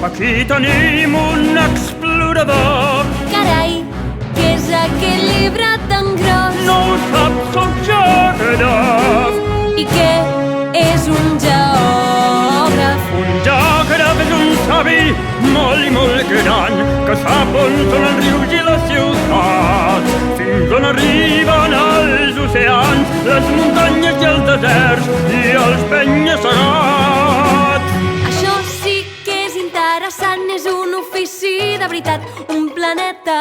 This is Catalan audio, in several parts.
Aquí tenim un explorador. Carai, què és aquest llibre tan gros? No ho sap, sóc geògraf. I què és un geògraf? Un geògraf és un savi molt i molt gran que sap on són els rius i les ciutats, fins on arriben els oceans, les muntanyes i els deserts i els penya-segats. Això sí que és interessant, és un ofici de veritat, un planeta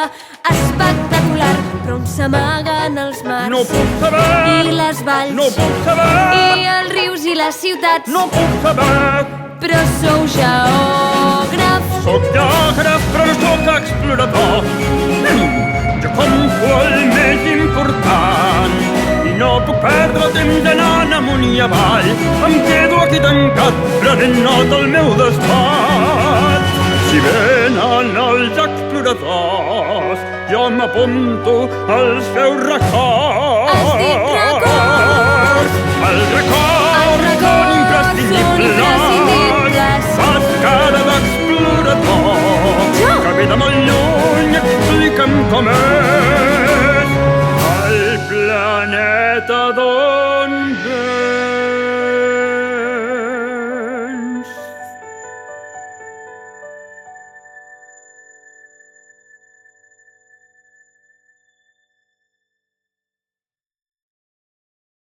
espectacular, però on s'amaguen els mars. No puc saber. I les valls. No puc saber. I els rius i les ciutats. No puc saber. Però sou geògraf. Soc geògraf, però no soc explorador. Jo compto el més important i no puc perdre temps anant amunt i avall. Em quedo aquí tancat, prenent nota al meu despatx. Si venen els exploradors, jo m'apunto als seus records. Has dit records. Els records són imprescindibles.